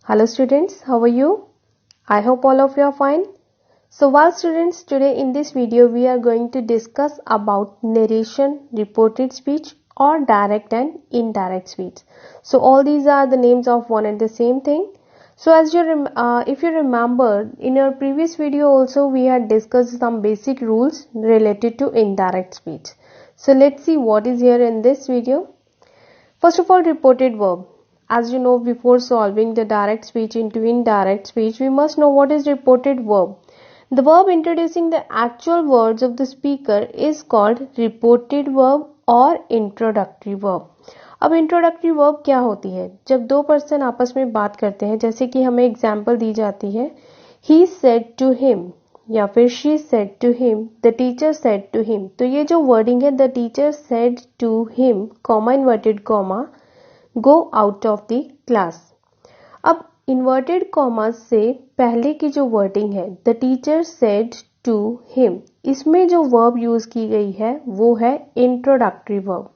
Hello students, how are you? I hope all of you are fine. So while students, today in this video we are going to discuss about narration, reported speech or direct and indirect speech. So all these are the names of one and the same thing. So as if you remember, in our previous video also we had discussed some basic rules related to indirect speech. So let's see what is here in this video. First of all, reported verb. As you know, before solving the direct speech into indirect speech, we must know what is reported verb. The verb introducing the actual words of the speaker is called reported verb or introductory verb. अब introductory verb क्या होती है? जब दो person आपस में बात करते हैं, जैसे कि हमें एग्जाम्पल दी जाती है, ही सेड टू हिम या फिर she said to him, the teacher said to him. तो ये जो वर्डिंग है, the teacher said to him, comma inverted comma, go out of the class. अब इन्वर्टेड कॉमा से पहले की जो वर्डिंग है, the teacher said to him, इसमें जो वर्ब यूज की गई है वो है इंट्रोडक्टरी वर्ब.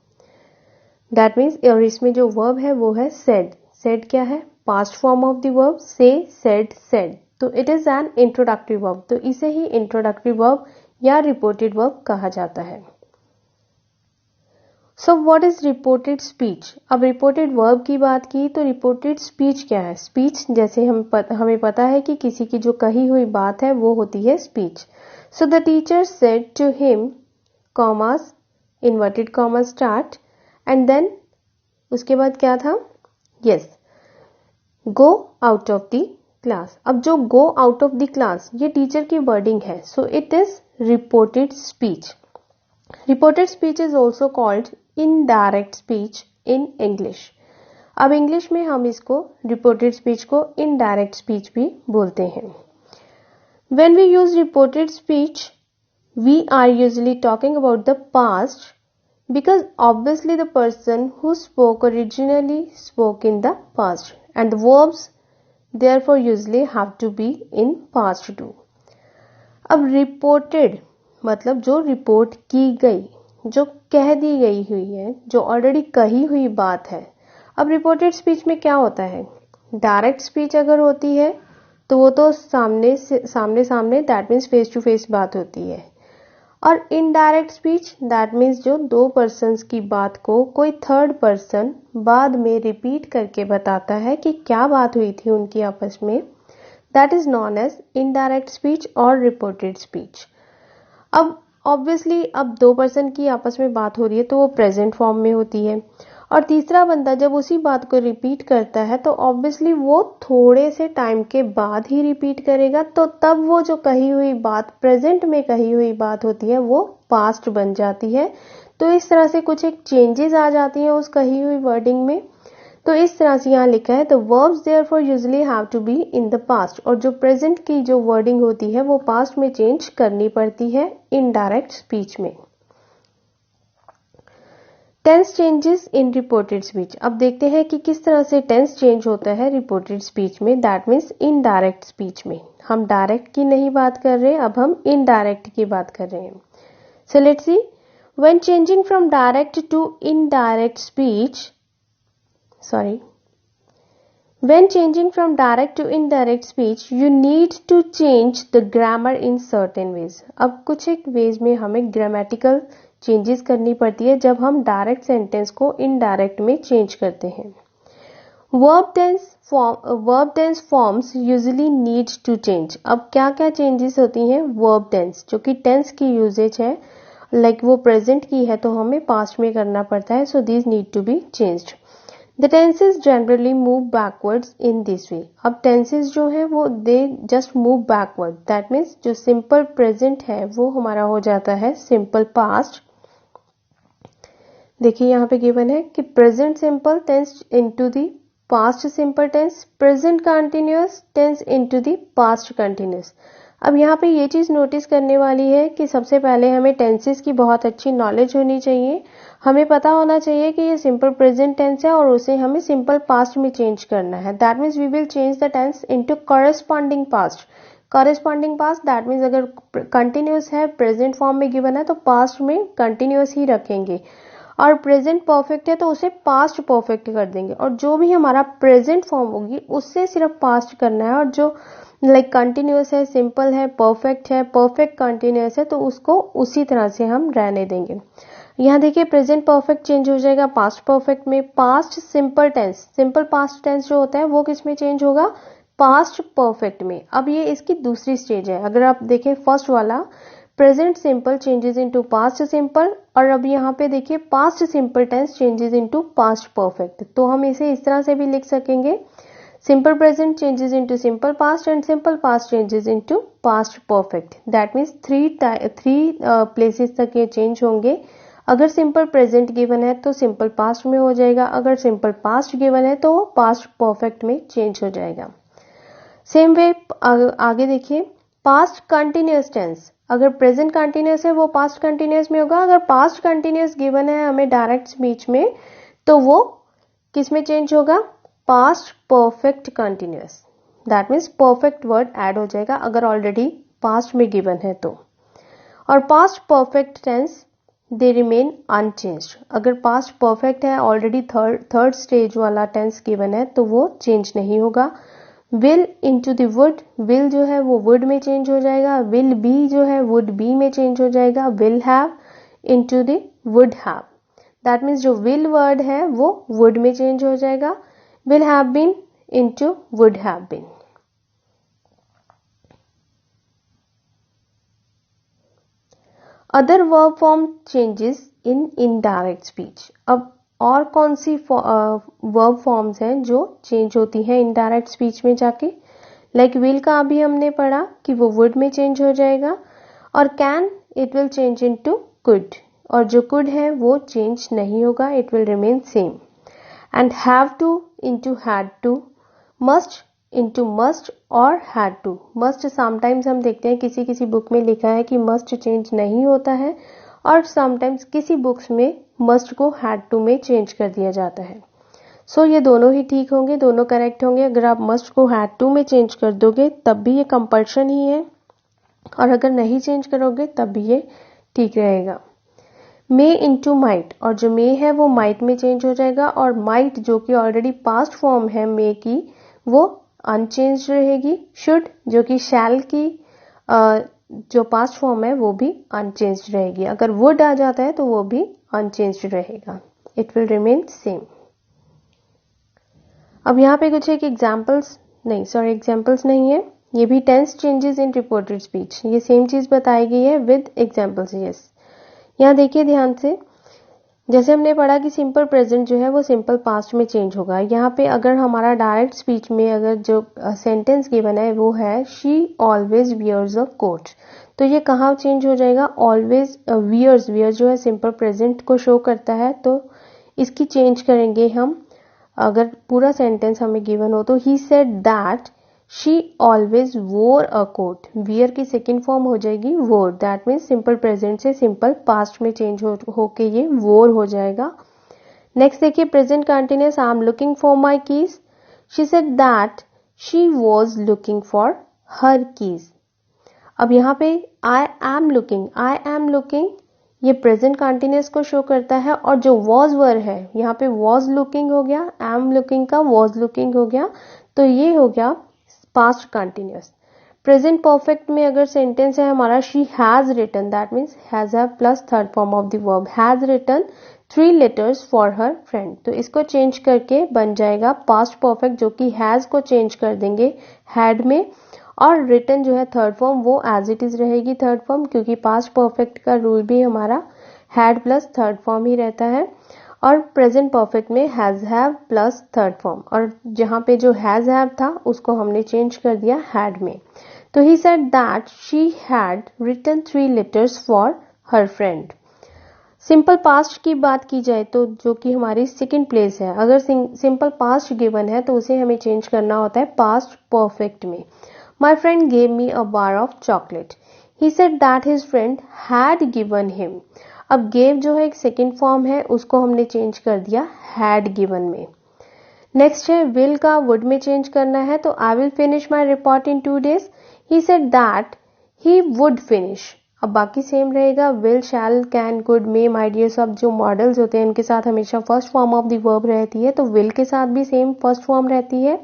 दैट मीन्स, और इसमें जो वर्ब है वो है सेड. सेड क्या है? Past form of the verb से, सेड, सेड. तो it is an introductory verb. तो इसे ही इंट्रोडक्टरी वर्ब या रिपोर्टेड वर्ब कहा जाता है. So what is reported speech? अब रिपोर्टेड वर्ब की बात की तो रिपोर्टेड स्पीच क्या है? स्पीच जैसे हमें पता है कि किसी की जो कही हुई बात है वो होती है speech. So the teacher said to him, commas, inverted comma start, and then उसके बाद क्या था? Yes, go out of the class. अब जो go out of the class ये टीचर की वर्डिंग है, so it is reported speech. Reported speech is also called indirect speech in English. अब इंग्लिश में हम इसको reported speech को indirect speech भी बोलते हैं. When we use reported speech, we are usually talking about the past because obviously the person who spoke originally spoke in the past and the verbs therefore usually have to be in past too. अब reported मतलब जो report की गई, जो कह दी गई हुई है, जो ऑलरेडी कही हुई बात है. अब रिपोर्टेड स्पीच में क्या होता है? डायरेक्ट स्पीच अगर होती है तो वो तो सामने that means face to face बात होती है. और इनडायरेक्ट स्पीच दैट मीन्स जो दो पर्सन्स की बात को कोई थर्ड पर्सन बाद में रिपीट करके बताता है कि क्या बात हुई थी उनकी आपस में. That is known as indirect speech और रिपोर्टेड स्पीच. अब ऑब्वियसली अब दो पर्सन की आपस में बात हो रही है तो वो प्रेजेंट फॉर्म में होती है, और तीसरा बंदा जब उसी बात को रिपीट करता है तो ऑब्वियसली वो थोड़े से टाइम के बाद ही रिपीट करेगा. तो तब वो जो कही हुई बात, प्रेजेंट में कही हुई बात होती है, वो पास्ट बन जाती है. तो इस तरह से कुछ एक चेंजेस आ जाती हैं उस कही हुई वर्डिंग में. तो इस तरह से यहाँ लिखा है, the verbs therefore usually have to be in the past. और जो प्रेजेंट की जो वर्डिंग होती है वो पास्ट में चेंज करनी पड़ती है इनडायरेक्ट स्पीच में. Tense changes in reported speech. अब देखते हैं कि किस तरह से टेंस चेंज होता है रिपोर्टेड स्पीच में, दैट मीन्स इनडायरेक्ट स्पीच में. हम डायरेक्ट की नहीं बात कर रहे, अब हम इनडायरेक्ट की बात कर रहे हैं. So let's see, when changing from direct to indirect speech, when changing from direct to indirect speech, you need to change the grammar in certain ways. अब कुछ एक वेज में हमें ग्रामेटिकल चेंजेस करनी पड़ती है जब हम डायरेक्ट सेंटेंस को इनडायरेक्ट में चेंज करते हैं. Verb tense forms usually need to change. अब क्या क्या चेंजेस होती हैं? वर्ब टेंस, जो कि टेंस की यूजेज है, लाइक वो प्रेजेंट की है तो हमें पास्ट में करना पड़ता है, so these need to be changed. The tenses generally move backwards in this way. अब tenses जो है वो they just move backward. That means जो simple present है वो हमारा हो जाता है simple past. देखिए यहाँ पे given है कि present simple tense into the past simple tense, present continuous tense into the past continuous. अब यहाँ पे ये चीज नोटिस करने वाली है कि सबसे पहले हमें टेंसेस की बहुत अच्छी नॉलेज होनी चाहिए. हमें पता होना चाहिए कि ये सिंपल प्रेजेंट टेंस है और उसे हमें सिंपल पास्ट में चेंज करना है. That means we will change the tense into corresponding past. Corresponding past that means अगर कंटिन्यूस है, प्रेजेंट फॉर्म में गिवन है, तो पास्ट में कंटिन्यूस ही रखेंगे. और प्रेजेंट परफेक्ट है तो उसे पास्ट परफेक्ट कर देंगे, और जो भी हमारा प्रेजेंट फॉर्म होगी उससे सिर्फ पास्ट करना है, और जो लाइक कंटिन्यूअस है, सिंपल है, परफेक्ट है, परफेक्ट कंटिन्यूअस है, तो उसको उसी तरह से हम रहने देंगे। यहाँ देखिए प्रेजेंट परफेक्ट चेंज हो जाएगा पास्ट परफेक्ट में। Past simple tense, simple past tense जो होता है वो किस में चेंज होगा, पास्ट परफेक्ट में। अब ये इसकी दूसरी स्टेज है। अगर आप देखें फर्स्ट वाला present simple changes into past simple, और अब यहाँ पे देखिए past simple tense changes into past perfect. तो हम इसे इस तरह से भी लिख सकेंगे, simple present changes into simple past and simple past changes into past perfect. That means three places तक ये चेंज होंगे। अगर सिंपल प्रेजेंट गिवन है तो सिंपल पास्ट में हो जाएगा, अगर सिंपल पास्ट गिवन है तो पास्ट परफेक्ट में चेंज हो जाएगा। सेम वे आगे देखिए पास्ट कंटिन्यूअस टेंस, अगर प्रेजेंट कंटिन्यूअस है वो पास्ट कंटिन्यूअस में होगा, अगर पास्ट कंटिन्यूअस गिवन है हमें डायरेक्ट स्पीच में तो वो किस में चेंज होगा, past perfect continuous. That means perfect word add हो जाएगा अगर ऑलरेडी पास्ट में गिवन है तो। और past perfect tense they remain unchanged, अगर पास्ट परफेक्ट है ऑलरेडी थर्ड स्टेज वाला टेंस गिवन है तो वो चेंज नहीं होगा। Will into the would, will जो है वो वुड में चेंज हो जाएगा, विल बी जो है वुड बी में चेंज हो जाएगा, will have into the would have. That means जो विल वर्ड है वो वुड में चेंज हो जाएगा, will have been into would have been. Other verb form changes in indirect speech, अब और कौन सी वर्ब फॉर्म्स हैं जो चेंज होती हैं इनडायरेक्ट स्पीच में जाके। लाइक विल का अभी हमने पढ़ा कि वो वुड में चेंज हो जाएगा, और can it will change into could, और जो कुड है वो चेंज नहीं होगा, it will remain same. And have to into had to, must into must और हैड टू। मस्ट समटाइम्स हम देखते हैं किसी किसी बुक में लिखा है कि मस्ट चेंज नहीं होता है, और समटाइम्स किसी बुक्स में मस्ट को हैड टू में चेंज कर दिया जाता है। सो ये दोनों ही ठीक होंगे, दोनों करेक्ट होंगे। अगर आप मस्ट को हैड टू में चेंज कर दोगे तब भी ये कंपल्शन ही है, और अगर नहीं चेंज करोगे तब भी ये ठीक रहेगा। मे इनटू माइट, और जो मे है वो माइट में चेंज हो जाएगा, और माइट जो कि ऑलरेडी पास्ट फॉर्म है मे की वो अनचेंज रहेगी। शुड जो कि शैल की जो पास्ट फॉर्म है वो भी अनचेंज रहेगी। अगर वुड आ जाता है तो वो भी अनचेंज रहेगा, इट विल रिमेन सेम। अब यहाँ पे कुछ एक एग्जाम्पल्स नहीं है, ये भी tense changes in reported speech, ये सेम चीज बताई गई है विद एग्जाम्पल्स। यस, यहाँ देखिए ध्यान से, जैसे हमने पढ़ा कि सिंपल प्रेजेंट जो है वो सिंपल पास्ट में चेंज होगा। यहाँ पे अगर हमारा डायरेक्ट स्पीच में अगर जो सेंटेंस गिवन है वो है she always wears a coat, तो ये कहाँ चेंज हो जाएगा, ऑलवेज वियर्स, वियर जो है सिंपल प्रेजेंट को शो करता है, तो इसकी चेंज करेंगे हम। अगर पूरा सेंटेंस हमें गिवन हो तो he said that she always वोर अ कोट, वियर की सेकेंड फॉर्म हो जाएगी वोर, दैट मीन्स सिंपल प्रेजेंट से सिंपल पास्ट में चेंज होके ये वोर हो जाएगा। नेक्स्ट देखिए present continuous, I am looking for my keys, she said that she was looking for her keys. अब यहाँ पे आई एम लुकिंग ये प्रेजेंट कंटिन्यूअस को शो करता है, और जो वॉज वर है यहाँ पे वॉज लुकिंग हो गया, एम लुकिंग का वॉज लुकिंग हो गया, तो ये हो गया पास्ट कंटिन्यूअस। प्रेजेंट परफेक्ट में अगर सेंटेंस है हमारा she has written, that means has have plus third form of the verb, has written 3 letters for her friend, तो इसको चेंज करके बन जाएगा पास्ट परफेक्ट, जो कि हैज को चेंज कर देंगे हैड में, और रिटन जो है थर्ड फॉर्म वो एज इट इज रहेगी थर्ड फॉर्म, क्योंकि पास्ट परफेक्ट का रूल भी हमारा हैड प्लस थर्ड फॉर्म ही रहता है। और प्रेजेंट परफेक्ट में has have plus third form, और जहां पे जो हैज हैव था उसको हमने चेंज कर दिया हैड में। तो he said that she had written 3 letters for her friend. Simple past की बात की जाए तो जो कि हमारी सेकंड प्लेस है, अगर सिंपल पास्ट गिवन है तो उसे हमें चेंज करना होता है पास्ट परफेक्ट में। My friend gave me a bar of chocolate, he said that his friend had given him. अब गेव जो है एक सेकेंड फॉर्म है, उसको हमने चेंज कर दिया हैड गिवन में। नेक्स्ट है विल का वुड में चेंज करना है, तो I will finish my report in 2 days, he said that he would finish. अब बाकी सेम रहेगा, will, shall, can, could, may, might, ये सब जो मॉडल्स होते हैं इनके साथ हमेशा first form of the verb रहती है। तो विल के साथ भी सेम फर्स्ट फॉर्म रहती है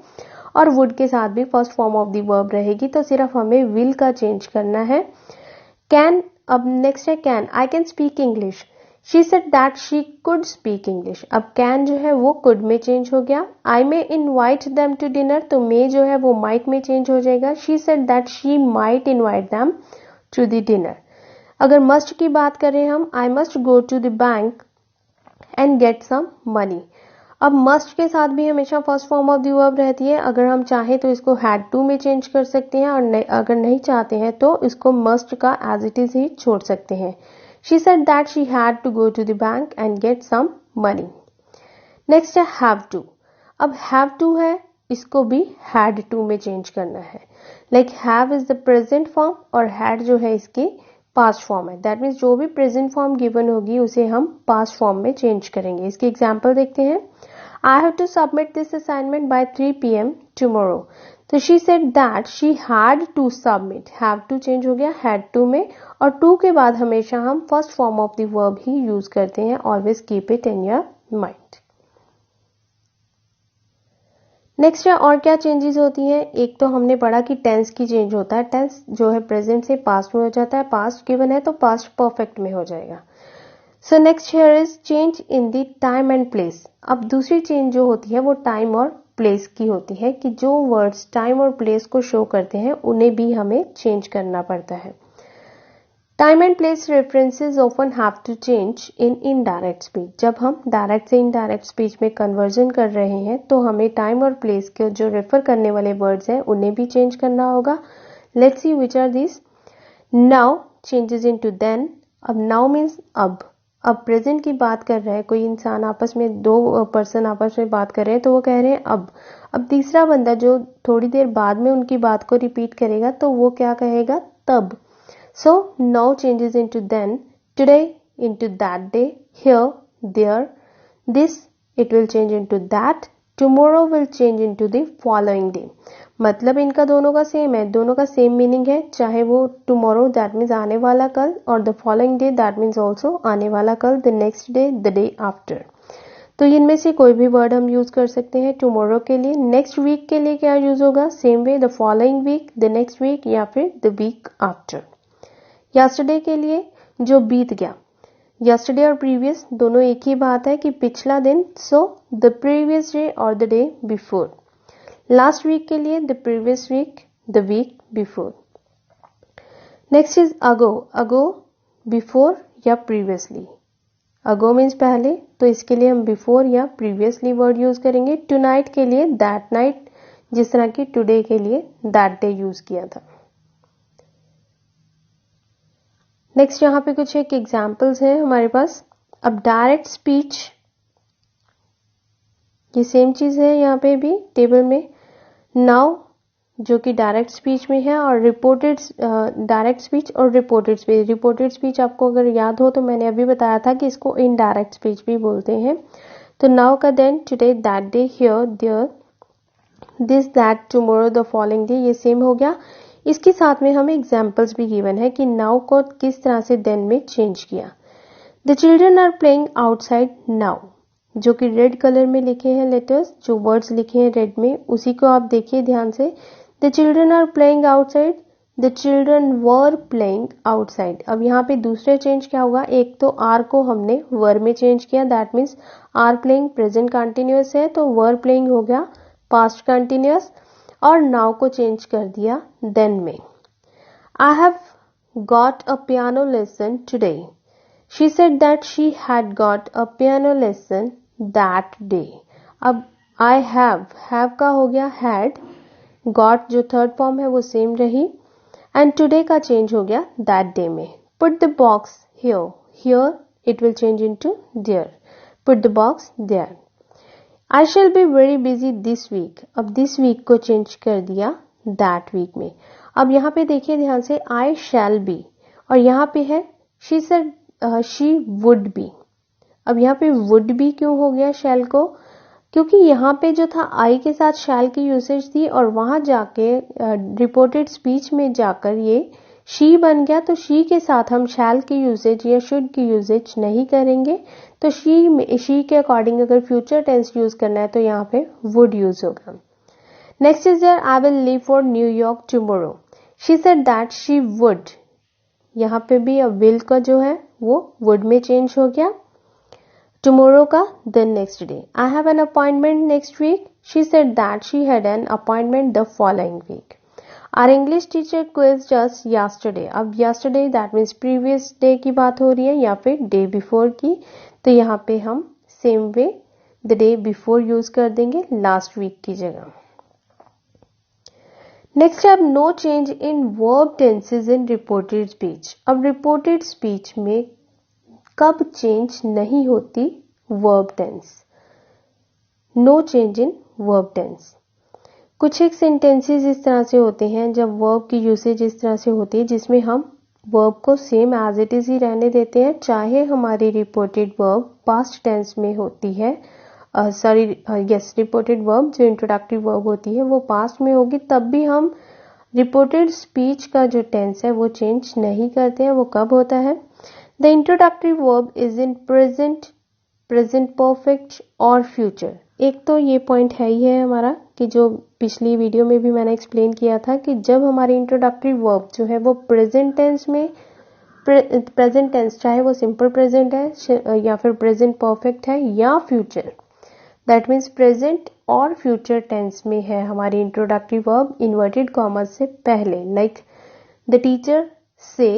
और वुड के साथ भी first form of the verb रहेगी। तो सिर्फ हमें विल का चेंज करना है। कैन, अब नेक्स्ट है can, I can speak English. She said that she could speak English. अब कैन जो है वो कुड में चेंज हो गया। आई मे इनवाइट देम टू डिनर, तो मे जो है वो माइट में चेंज हो जाएगा। She said that she might invite them to the dinner. अगर मस्ट की बात करें हम, I must go to the bank and get some money. अब मस्ट के साथ भी हमेशा first form of the verb रहती है। अगर हम चाहें तो इसको हैड टू में चेंज कर सकते हैं और अगर नहीं चाहते हैं तो इसको मस्ट का एज इट इज ही छोड़ सकते हैं। She said that she had to go to the bank and get some money. Next है हैव टू। अब हैव टू है, इसको भी हैड टू में चेंज करना है। Like have is the present form और हैड जो है इसकी पास्ट फॉर्म है। दैट मीन्स जो भी प्रेजेंट फॉर्म गिवन होगी उसे हम पास्ट फॉर्म में चेंज करेंगे। इसके एग्जाम्पल देखते हैं। I have to submit this assignment by 3 p.m. tomorrow. तो she said that she had to submit. Have to change हो गया had to में, और to के बाद हमेशा हम first form of the verb he use करते हैं। Always keep it in your mind. Next है और क्या चेंजेस होती हैं। एक तो हमने पढ़ा कि टेंस की चेंज होता है। टेंस जो है प्रेजेंट से पास्ट में हो जाता है। पास्ट गिवन है तो पास्ट परफेक्ट में हो जाएगा। So next here is change in the time and place. अब दूसरी चेंज जो होती है वो टाइम और प्लेस की होती है कि जो वर्ड्स टाइम और प्लेस को शो करते हैं उन्हें भी हमें चेंज करना पड़ता है। Time and place references often have to change in indirect speech. जब हम डायरेक्ट से इनडायरेक्ट स्पीच में कन्वर्जन कर रहे हैं तो हमें टाइम और प्लेस के जो रेफर करने वाले वर्ड्स हैं उन्हें भी चेंज करना होगा। Let's see which are this. Now changes into then. अब नाउ मीन्स अब प्रेजेंट की बात कर रहे हैं, कोई इंसान आपस में, दो पर्सन आपस में बात कर रहे हैं तो वो कह रहे हैं अब तीसरा बंदा जो थोड़ी देर बाद में उनकी बात को रिपीट करेगा तो वो क्या कहेगा, तब। So now changes into then, today into that day, here, there, this it will change into that, tomorrow will change into the following day. मतलब इनका दोनों का सेम है, दोनों का सेम मीनिंग है। चाहे वो टुमारो दैट मीन्स आने वाला कल, और the following day that means also आने वाला कल, the next day, the day after. तो इनमें से कोई भी वर्ड हम यूज कर सकते हैं टुमारो के लिए। नेक्स्ट वीक के लिए क्या यूज होगा, same way, the following week, the next week, या फिर द वीक आफ्टर। यस्टरडे के लिए जो बीत गया, यस्टरडे और प्रीवियस दोनों एक ही बात है कि पिछला दिन, सो द प्रीवियस डे और the day before. Last week के लिए the previous week, the week before. Next is ago. Ago before या प्रीवियसली। अगो मीन्स पहले, तो इसके लिए हम बिफोर या प्रीवियसली वर्ड यूज करेंगे। टू नाइट के लिए दैट नाइट, जिस तरह की टुडे के लिए दैट डे यूज किया था। नेक्स्ट यहाँ पे कुछ एक एग्जाम्पल्स हैं हमारे पास। अब डायरेक्ट स्पीच, ये सेम चीज है यहाँ पे भी टेबल में। नाउ जो कि डायरेक्ट स्पीच में है, और रिपोर्टेड डायरेक्ट स्पीच और रिपोर्टेड स्पीच। रिपोर्टेड स्पीच आपको अगर याद हो तो मैंने अभी बताया था कि इसको इनडायरेक्ट स्पीच भी बोलते हैं। तो नाउ का then, today, that day, here, there, this, that, tomorrow, the following day, ये सेम हो गया। इसके साथ में हमें एग्जाम्पल्स भी गिवन है कि नाउ को किस तरह से देन में चेंज किया। The children are playing outside now, जो कि रेड कलर में लिखे हैं लेटर्स, जो वर्ड्स लिखे हैं रेड में, उसी को आप देखिए ध्यान से। The children are playing outside, the children were playing outside. अब यहाँ पे दूसरे चेंज क्या होगा, एक तो आर को हमने वर में चेंज किया, that means are playing present continuous है तो वर प्लेइंग हो गया पास्ट कंटिन्यूअस, और नाउ को चेंज कर दिया देन में। I have got a piano lesson today. She said that she had got a piano lesson that day. अब आई हैव का हो गया हैड, गॉट जो थर्ड फॉर्म है वो सेम रही, एंड टुडे का चेंज हो गया दैट डे में। Put the box here, here it will change into there, put the box there. I shall be very busy this week. अब this week को change कर दिया दैट वीक में। अब यहाँ पे देखिए ध्यान से, आई शैल बी, और यहाँ पे है she said she would be. अब यहाँ पे वुड बी क्यों हो गया शैल को, क्योंकि यहाँ पे जो था आई के साथ शैल की यूसेज थी, और वहां जाके रिपोर्टेड स्पीच में जाकर ये शी बन गया तो शी के साथ हम शैल की यूजेज या शुड की यूजेज नहीं करेंगे, तो शी के अकॉर्डिंग अगर फ्यूचर टेंस यूज करना है तो यहाँ पे वुड यूज होगा। Next is there I will leave for New York tomorrow. She said that she would, यहाँ पे भी अब विल का जो है वो वुड में चेंज हो गया। टुमारो का the next day. I have an appointment next week. She said that she had an appointment the following week. Our English teacher quizzed us yesterday। अब yesterday that means previous day की बात हो रही है या फिर day before की, तो यहाँ पे हम same way the day before use कर देंगे last week की जगह। Next अब no change in verb tenses in reported speech। अब reported speech में कब change नहीं होती verb tense? No change in verb tense। कुछ एक सेंटेंसेस इस तरह से होते हैं जब वर्ब की यूसेज इस तरह से होती है जिसमें हम वर्ब को सेम एज इट इज ही रहने देते हैं, चाहे हमारी रिपोर्टेड वर्ब पास्ट टेंस में होती है, रिपोर्टेड वर्ब जो इंट्रोडक्टिव वर्ब होती है वो पास्ट में होगी, तब भी हम रिपोर्टेड स्पीच का जो टेंस है वो चेंज नहीं करते हैं। वो कब होता है? The introductive verb is in present, present perfect और फ्यूचर। एक तो ये पॉइंट है ही है हमारा कि जो पिछली वीडियो में भी मैंने एक्सप्लेन किया था कि जब हमारी इंट्रोडक्टिव वर्ब जो है वो प्रेजेंट टेंस में, प्रेजेंट टेंस चाहे वो सिंपल प्रेजेंट है या फिर प्रेजेंट परफेक्ट है या फ्यूचर, दैट मीन्स प्रेजेंट और फ्यूचर टेंस में है हमारी इंट्रोडक्टिव वर्ब इन्वर्टेड कॉमर्स से पहले, लाइक द टीचर से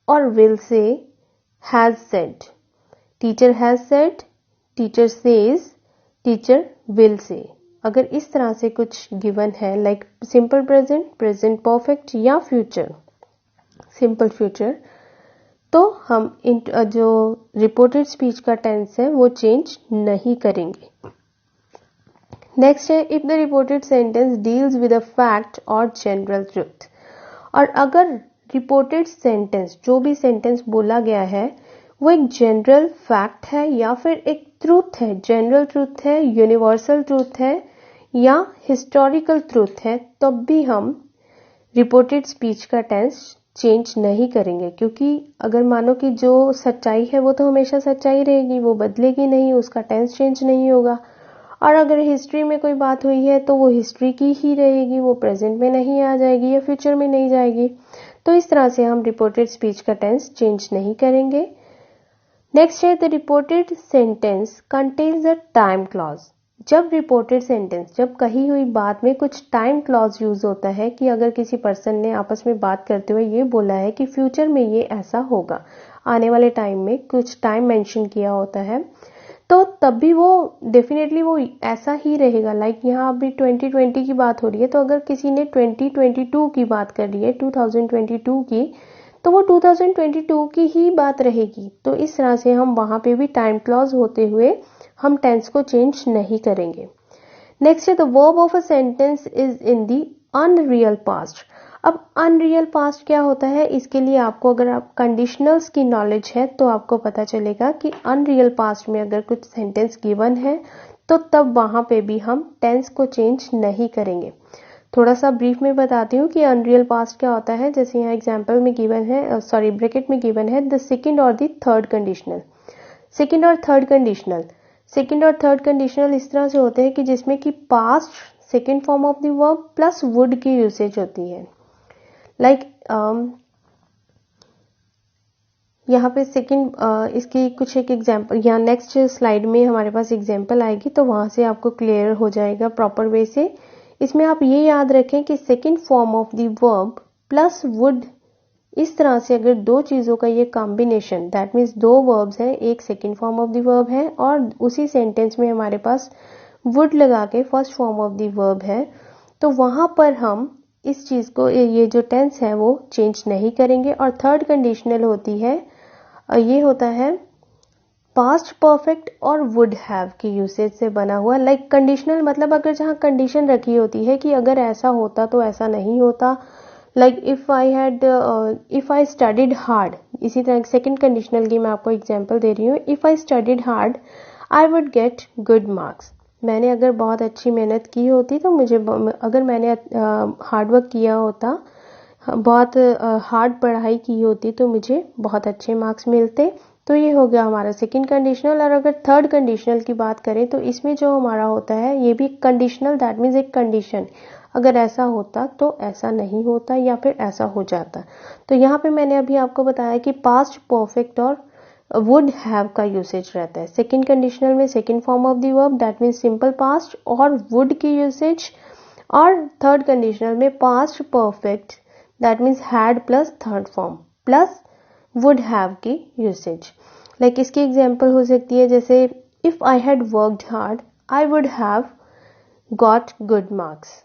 और will say, has said, teacher has said, teacher says, teacher will say. अगर इस तरह से कुछ गिवन है like simple present, present perfect या फ्यूचर, सिंपल फ्यूचर, तो हम जो रिपोर्टेड स्पीच का टेंस है वो चेंज नहीं करेंगे। नेक्स्ट है if the reported sentence deals with a fact और जनरल ट्रुथ। और अगर रिपोर्टेड सेंटेंस, जो भी सेंटेंस बोला गया है वो एक जनरल फैक्ट है या फिर एक ट्रूथ है, जनरल ट्रूथ है, यूनिवर्सल ट्रूथ है या हिस्टोरिकल ट्रूथ है, तब भी हम रिपोर्टेड स्पीच का टेंस चेंज नहीं करेंगे, क्योंकि अगर मानो कि जो सच्चाई है वो तो हमेशा सच्चाई रहेगी, वो बदलेगी नहीं, उसका टेंस चेंज नहीं होगा। और अगर हिस्ट्री में कोई बात हुई है तो वो हिस्ट्री की ही रहेगी, वो प्रेजेंट में नहीं आ जाएगी या फ्यूचर में नहीं जाएगी। तो इस तरह से हम रिपोर्टेड स्पीच का टेंस चेंज नहीं करेंगे। नेक्स्ट है the reported sentence contains a time clause. जब रिपोर्टेड सेंटेंस, जब कही हुई बात में कुछ टाइम क्लॉज यूज होता है कि अगर किसी पर्सन ने आपस में बात करते हुए ये बोला है कि फ्यूचर में ये ऐसा होगा, आने वाले टाइम में कुछ टाइम मेंशन किया होता है, तो तब भी वो डेफिनेटली वो ऐसा ही रहेगा। लाइक यहाँ अभी 2020 की बात हो रही है, तो अगर किसी ने 2022 की बात कर रही है, 2022 की, तो वो 2022 की ही बात रहेगी। तो इस तरह से हम वहां पे भी टाइम क्लॉज होते हुए हम टेंस को चेंज नहीं करेंगे। नेक्स्ट है the verb of a sentence is in the unreal past. अब अनरियल पास्ट क्या होता है, इसके लिए आपको, अगर आप कंडीशनल्स की नॉलेज है तो आपको पता चलेगा कि अनरियल पास्ट में अगर कुछ सेंटेंस गिवन है तो तब वहां पे भी हम टेंस को चेंज नहीं करेंगे। थोड़ा सा ब्रीफ में बताती हूँ कि अनरियल पास्ट क्या होता है। जैसे यहाँ एग्जाम्पल में गिवन है, ब्रैकेट में गिवन है द सेकेंड और द थर्ड कंडीशनल। सेकेंड और थर्ड कंडीशनल, सेकेंड और थर्ड कंडीशनल इस तरह से होते हैं कि जिसमें कि past second form of the verb plus would की यूसेज होती है। लाइक यहाँ पे सेकेंड, इसकी कुछ एक एग्जाम्पल यहाँ नेक्स्ट स्लाइड में हमारे पास एग्जाम्पल आएगी, तो वहां से आपको क्लियर हो जाएगा प्रॉपर वे से। इसमें आप ये याद रखें कि second form of the verb plus would, इस तरह से अगर दो चीजों का ये कॉम्बिनेशन, दैट मीन्स दो वर्ब्स हैं, एक second form of the verb है और उसी सेंटेंस में हमारे पास वुड लगा के first form of the verb है, तो वहां पर हम इस चीज को, ये जो टेंस है वो चेंज नहीं करेंगे। और थर्ड कंडीशनल होती है, ये होता है पास्ट परफेक्ट और वुड हैव की यूसेज से बना हुआ। लाइक कंडीशनल मतलब अगर जहां कंडीशन रखी होती है कि अगर ऐसा होता तो ऐसा नहीं होता, like if I studied hard. इसी तरह सेकंड कंडीशनल की मैं आपको एग्जांपल दे रही हूँ, if I studied hard I would get good marks. मैंने अगर बहुत अच्छी मेहनत की होती तो मुझे, अगर मैंने हार्ड वर्क किया होता, बहुत हार्ड पढ़ाई की होती तो मुझे बहुत अच्छे मार्क्स मिलते। तो ये हो गया हमारा सेकंड कंडीशनल। और अगर थर्ड कंडीशनल की बात करें तो इसमें जो हमारा होता है ये भी कंडीशनल, दैट मीन्स एक कंडीशन, अगर ऐसा होता तो ऐसा नहीं होता या फिर ऐसा हो जाता। तो यहाँ पे मैंने अभी आपको बताया कि पास्ट परफेक्ट और वुड हैव का यूसेज रहता है। सेकंड कंडीशनल में second form of the verb that means simple past और वुड की यूसेज, और थर्ड कंडीशनल में past perfect that means had plus third form plus would have की यूसेज। लाइक इसकी एग्जाम्पल हो सकती है जैसे if I had worked hard I would have got good marks.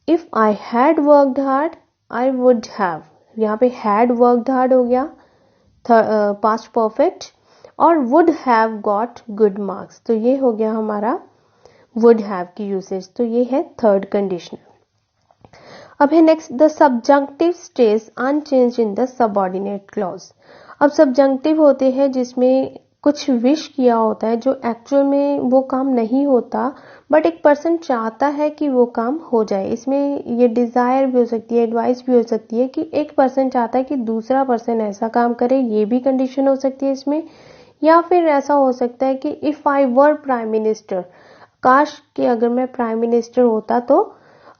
If I had worked hard I would have, यहाँ पे had worked hard हो गया पास्ट परफेक्ट, और would have got good marks, तो ये हो गया हमारा वुड हैव की यूसेज। तो ये है थर्ड कंडीशनल। अब है next the subjunctive stage unchanged in the subordinate clause. अब सब्जंक्टिव होते हैं जिसमें कुछ विश किया होता है जो एक्चुअल में वो काम नहीं होता, बट एक पर्सन चाहता है कि वो काम हो जाए। इसमें ये डिजायर भी हो सकती है, एडवाइस भी हो सकती है कि एक पर्सन चाहता है कि दूसरा पर्सन ऐसा काम करे, ये भी कंडीशन हो सकती है इसमें। या फिर ऐसा हो सकता है कि if I were prime minister, काश कि अगर मैं प्राइम मिनिस्टर होता तो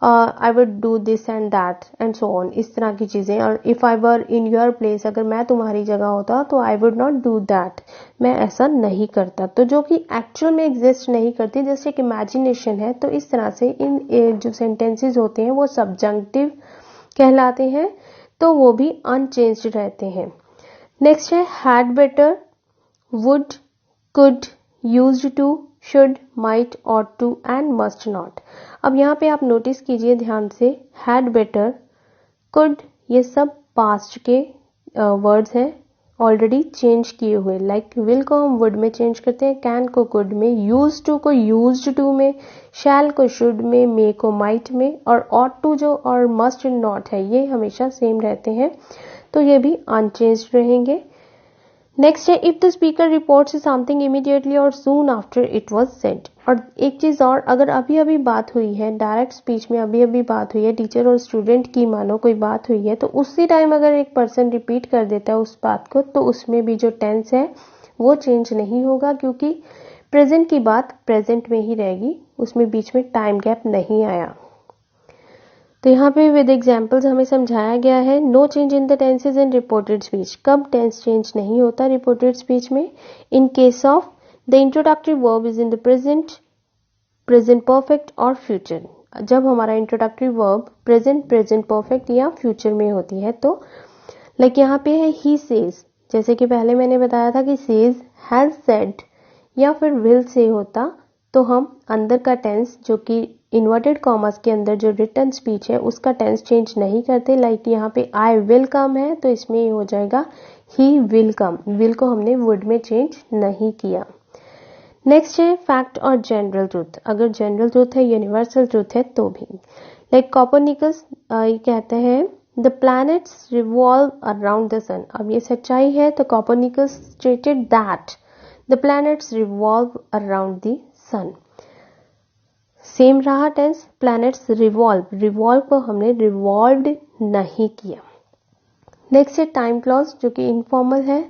I would do this and that and so on, इस तरह की चीजें। और if I were in your place, अगर मैं तुम्हारी जगह होता तो I would not do that, मैं ऐसा नहीं करता। तो जो कि एक्चुअल में एग्जिस्ट नहीं करती, जैसे एक इमेजिनेशन है। तो इस तरह से इन जो सेंटेंसेस होते हैं वो सब्जंक्टिव कहलाते हैं, तो वो भी अनचेंज्ड रहते हैं। नेक्स्ट है had better, would, could, used to, should, might, ought to and must not. अब यहाँ पे आप नोटिस कीजिए ध्यान से, हैड बेटर, कुड, ये सब पास्ट के वर्ड्स हैं ऑलरेडी चेंज किए हुए। लाइक विल को हम वुड में चेंज करते हैं, कैन को कुड में, यूज टू को यूज्ड टू में, शैल को शुड में, मे को माइट में, और ought to जो और मस्ट नॉट है ये हमेशा सेम रहते हैं, तो ये भी अनचेंज्ड रहेंगे। नेक्स्ट है if the speaker reports something immediately और soon after it was said. और एक चीज और, अगर अभी अभी बात हुई है, डायरेक्ट स्पीच में अभी अभी बात हुई है, टीचर और स्टूडेंट की मानो कोई बात हुई है, तो उसी टाइम अगर एक पर्सन रिपीट कर देता है उस बात को, तो उसमें भी जो टेंस है वो चेंज नहीं होगा, क्योंकि प्रेजेंट की बात प्रेजेंट में ही रहेगी, उसमें बीच में टाइम गैप नहीं आया। तो यहाँ पे विद एग्जाम्पल्स हमें समझाया गया है। No change in the tenses in reported speech, कब टेंस चेंज नहीं होता रिपोर्टेड स्पीच में? In case of the introductory verb is in the present, present perfect और फ्यूचर। जब हमारा introductory verb present, present perfect या फ्यूचर में होती है। तो लाइक यहाँ पे है ही सेज, जैसे कि पहले मैंने बताया था कि सेज, हैज सेड या फिर विल से होता, तो हम अंदर का टेंस जो कि इन्वर्टेड कॉमर्स के अंदर जो रिटन स्पीच है उसका टेंस चेंज नहीं करते। लाइक यहाँ पे आई विल कम है तो इसमें ये हो जाएगा ही विल कम, विल को हमने वुड में चेंज नहीं किया। नेक्स्ट है फैक्ट और जनरल ट्रूथ। अगर जनरल ट्रूथ है, यूनिवर्सल ट्रूथ है तो भी। लाइक कोपरनिकस ये कहते हैं the planets revolve around the sun. अब ये सच्चाई है, तो Copernicus stated that the planets revolve around the sun. Same रहा टेंस, प्लैनेट्स रिवॉल्व, रिवॉल्व को हमने रिवॉल्व्ड नहीं किया। नेक्स्ट है टाइम क्लॉज जो कि इनफॉर्मल है।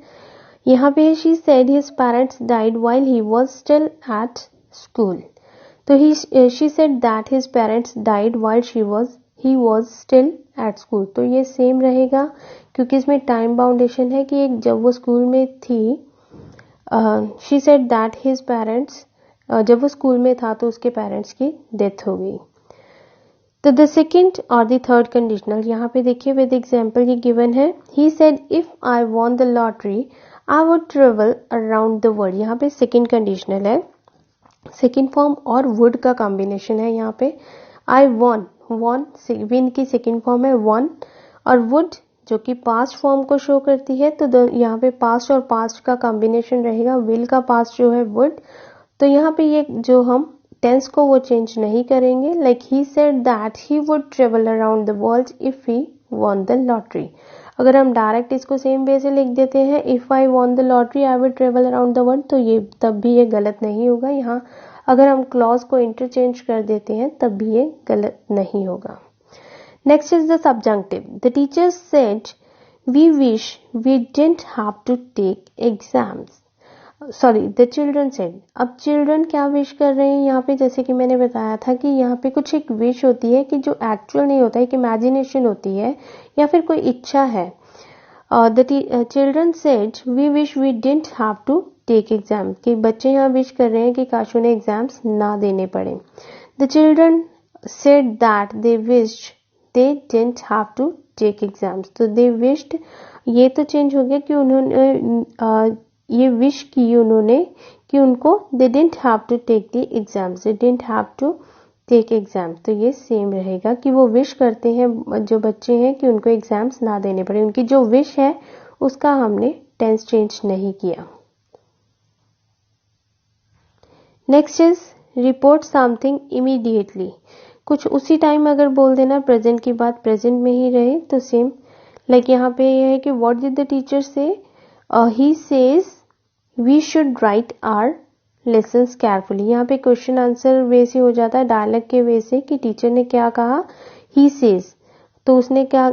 यहाँ पे she said his parents died while he was still at school. तो she said that his parents died while he was still at school. तो ये सेम रहेगा क्योंकि इसमें टाइम बाउंडेशन है कि जब वो स्कूल में थी, she said that his parents, जब वो स्कूल में था तो उसके पेरेंट्स की डेथ हो गई। तो द सेकेंड और द थर्ड कंडीशनल यहाँ पे देखिए विद एग्जाम्पल ये गिवन है। He said if I won the lottery I would travel around the world. यहाँ पे सेकेंड कंडीशनल है, सेकेंड फॉर्म और वुड का कॉम्बिनेशन है। यहाँ पे आई वॉन, वॉन विन की सेकेंड फॉर्म है वॉन, और वुड जो कि पास्ट फॉर्म को शो करती है। तो यहाँ पे पास्ट और पास्ट का कॉम्बिनेशन रहेगा, विल का पास्ट जो है वुड। तो यहाँ पे ये जो हम टेंस को वो चेंज नहीं करेंगे। Like he said that he would travel around the world if he won the lottery. अगर हम डायरेक्ट इसको सेम वे से लिख देते हैं if I won the lottery I would travel around the world, तो ये तब भी ये गलत नहीं होगा। यहाँ अगर हम क्लॉज को इंटरचेंज कर देते हैं तब भी ये गलत नहीं होगा। Next is the subjunctive. The teacher said, "We wish we didn't have to take exams." Sorry, the children said. अब children क्या wish कर रहे हैं यहाँ पे, जैसे कि मैंने बताया था कि यहाँ पे कुछ एक wish होती है कि जो actual नहीं होता है, एक imagination होती है या फिर कोई इच्छा है. The children said, "We wish we didn't have to take exam." कि बच्चे यहाँ wish कर रहे हैं कि काश उन्हें एग्जाम्स ना देने पड़े. The children said that they wished they didn't have to take exams. तो they wished, ये तो चेंज हो गया कि उन्होंने ये विश की उन्होंने कि उनको they didn't have to take the exams. They didn't have to take exam. तो ये सेम रहेगा कि वो विश करते हैं जो बच्चे हैं कि उनको एग्जाम्स ना देने पड़े. उनकी जो विश है उसका हमने टेंस चेंज नहीं किया. Next is report something immediately. कुछ उसी टाइम अगर बोल देना, प्रेजेंट की बात प्रेजेंट में ही रहे तो सेम. लाइक यहाँ पे ये है कि व्हाट डिड द टीचर से. He says we should write our lessons carefully. यहाँ पे क्वेश्चन आंसर वे से हो जाता है, डायलॉग के वे से, कि टीचर ने क्या कहा, ही सेज. तो उसने क्या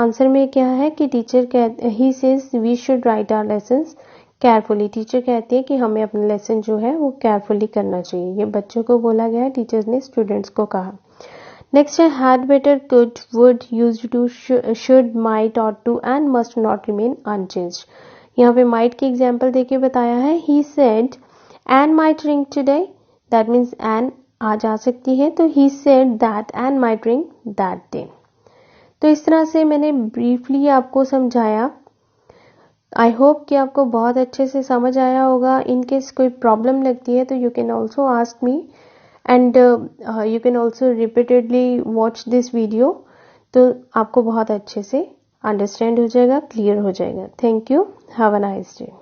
आंसर में क्या है कि teacher he says we should write our lessons carefully. Teacher कहती है कि हमें अपना लेसन जो है वो केयरफुली करना चाहिए. ये बच्चों को बोला गया है, टीचर्स ने स्टूडेंट्स को कहा. नेक्स्ट है had, better, could, would, used to, should, might, ought to and must not remain unchanged. यहाँ पे माइट की एग्जाम्पल देके बताया है. He said Anne might ring today. That means Anne आज आ सकती है. तो he said that Anne might ring that day. तो इस तरह से मैंने ब्रीफली आपको समझाया. आई होप कि आपको बहुत अच्छे से समझ आया होगा. इन केस कोई प्रॉब्लम लगती है तो you can also ask me and you can also repeatedly watch this video. तो आपको बहुत अच्छे से अंडरस्टैंड हो जाएगा, क्लियर हो जाएगा. Thank you. Have a nice day.